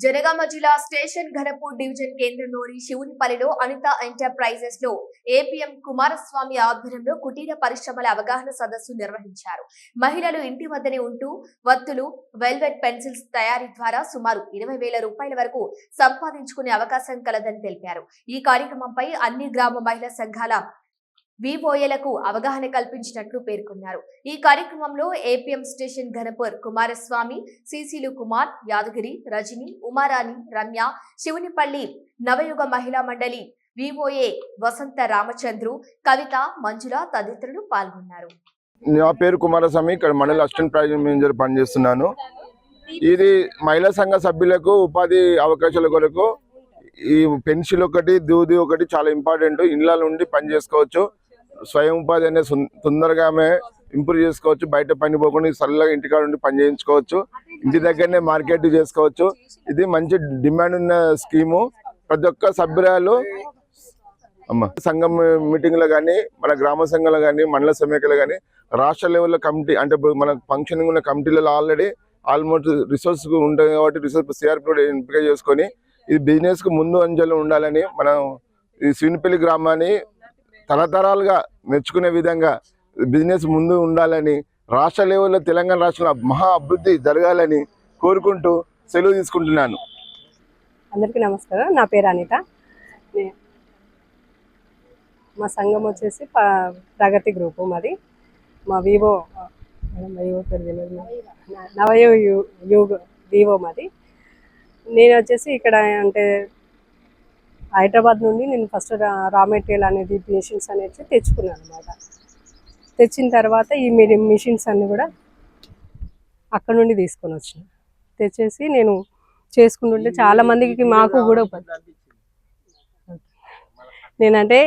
జనగామ జిల్లా station Ghanpur division కేంద్రంలోని శివునిపల్లిలో Anitha enterprises లో ఏపీఎం కుమారస్వామి ఆధ్వర్యంలో కుటీర పరిశ్రమల అవగాహన సదస్సు నిర్వహించారు. మహిళలు ఇంటి వద్దనే ఉంటూ వత్తులు, వెల్వెట్ పెన్సిల్స్ తయారీ ద్వారా సుమారు 20,000 రూపాయల వరకు సంపాదించుకునే అవకాశం కలదని తెలిపారు. ఈ కార్యక్రమంపై అన్ని గ్రామ మహిళా సంఘాల వివోఏలకు అవగాహన కల్పించినట్లు పేర్కొన్నారు. ఈ కార్యక్రమంలో ఏపీఎం స్టేషన్ ఘనపూర్ కుమారస్వామి, సిసిలు కుమార్, యాదగిరి, రజని, ఉమారాణి, రమ్య, శివునిపల్లి నవయుగ మహిళా మండలి వివోఏ వసంత రామచంద్రు, కవిత, మంజుల తదితరులు పాల్గొన్నారు. నా పేరు కుమారస్వామి, ఇక్కడ మండల అసిస్టెంట్ ప్రాజెక్ట్ మేనేజర్ పనిచేస్తున్నాను. ఇది మహిళా సంఘ సభ్యులకు ఉపాధి అవకాశాల కొరకు ఈ పెన్సిల్ ఒకటి, దూది ఒకటి చాలా ఇంపార్టెంట్. ఇళ్ళ నుండి పని చేసుకోవచ్చు. స్వయం ఉపాధి అనేది తొందరగా ఇంప్రూవ్ చేసుకోవచ్చు. బయట పని పోకుండా సరళంగా ఇంటికాడ నుండి పని చేయించుకోవచ్చు. ఇంటి దగ్గరనే మార్కెట్ చేసుకోవచ్చు. ఇది మంచి డిమాండ్ ఉన్న స్కీము. ప్రతి ఒక్క సభ్యురాలు సంఘం మీటింగ్లో కానీ, మన గ్రామ సంఘంలో కానీ, మండల సమైక్యలో కానీ, రాష్ట్ర లెవెల్లో కమిటీ అంటే మన ఫంక్షనింగ్ ఉన్న కమిటీలలో ఆల్మోస్ట్ రిసోర్స్ ఉంటాయి కాబట్టి రిసోర్స్ సిఆర్పి కూడా ఎంపిక చేసుకొని ఇది బిజినెస్కు ముందు అంచెలో ఉండాలని మనం ఈ శివునిపల్లి గ్రామాన్ని తరతరాలుగా మెచ్చుకునే విధంగా బిజినెస్ ముందు ఉండాలని, రాష్ట్ర లెవెల్లో తెలంగాణ రాష్ట్రంలో మహా అభివృద్ధి జరగాలని కోరుకుంటూ సెలవు తీసుకుంటున్నాను. అందరికీ నమస్కారం. నా పేరు అనిత. మా సంఘం వచ్చేసి ప్రగతి గ్రూపు. మాది మా వివో పేరు నవయుగ వివో మాది. నేను వచ్చేసి ఇక్కడ అంటే హైదరాబాద్ నుండి నేను ఫస్ట్ రా మెటీరియల్ అనేది మిషన్స్ అనేది తెచ్చుకున్నాను అనమాట. తెచ్చిన తర్వాత ఈ మిషన్స్ అన్నీ కూడా అక్కడ నుండి తీసుకొని వచ్చిన తెచ్చేసి నేను చేసుకుంటుంటే చాలా మందికి మాకు కూడా నేనంటే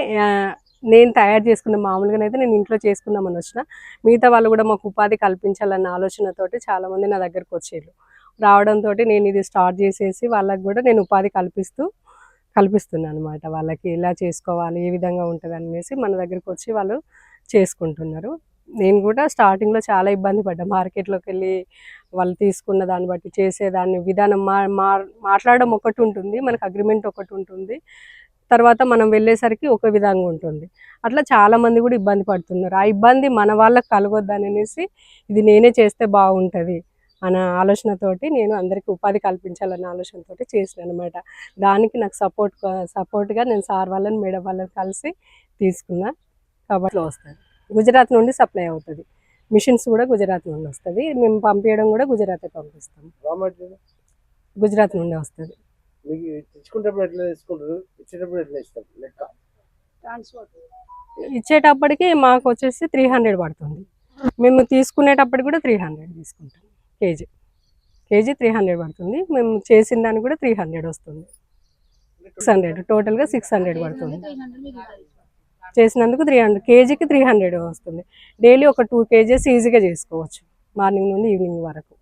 నేను తయారు చేసుకున్న మామూలుగానైతే నేను ఇంట్లో చేసుకుందామని వచ్చిన. మిగతా వాళ్ళు కూడా మాకు ఉపాధి కల్పించాలన్న ఆలోచనతోటి చాలామంది నా దగ్గరకు వచ్చేళ్ళు. రావడంతో నేను ఇది స్టార్ట్ చేసేసి వాళ్ళకి కూడా నేను ఉపాధి కల్పిస్తున్నాను అనమాట. వాళ్ళకి ఎలా చేసుకోవాలి, ఏ విధంగా ఉంటుంది అనేసి మన దగ్గరికి వచ్చి వాళ్ళు చేసుకుంటున్నారు. నేను కూడా స్టార్టింగ్లో చాలా ఇబ్బంది పడ్డా. మార్కెట్లోకి వెళ్ళి వాళ్ళు తీసుకున్న దాన్ని బట్టి చేసేదాన్ని విధానం మాట్లాడడం ఒకటి ఉంటుంది, మనకు అగ్రిమెంట్ ఒకటి ఉంటుంది, తర్వాత మనం వెళ్ళేసరికి ఒక విధంగా ఉంటుంది. అట్లా చాలామంది కూడా ఇబ్బంది పడుతున్నారు. ఆ ఇబ్బంది మన వాళ్ళకి కలగొద్దని అనేసి ఇది నేనే చేస్తే బాగుంటుంది అనే ఆలోచనతోటి నేను అందరికీ ఉపాధి కల్పించాలన్న ఆలోచనతోటి చేసాను అనమాట. దానికి నాకు సపోర్ట్గా నేను సార్ వాళ్ళని, మేడం వాళ్ళని కలిసి తీసుకున్నా. కాబట్టి వస్తుంది గుజరాత్ నుండి సప్లై అవుతుంది. మిషన్స్ కూడా గుజరాత్ నుండి వస్తుంది. మేము పంపించడం కూడా గుజరాతే పంపిస్తాము. గుజరాత్ నుండి వస్తుంది. ఇచ్చేటప్పటికి మాకు వచ్చేసి 300 పడుతుంది. మేము తీసుకునేటప్పటికి కూడా 300 తీసుకుంటాం. కేజీ 300 పడుతుంది. మేము చేసిన దానికి కూడా 300 వస్తుంది. 600 టోటల్గా 600 పడుతుంది. చేసినందుకు 300, కేజీకి 300 వస్తుంది. డైలీ ఒక 2 kgs ఈజీగా చేసుకోవచ్చు, మార్నింగ్ నుండి ఈవినింగ్ వరకు.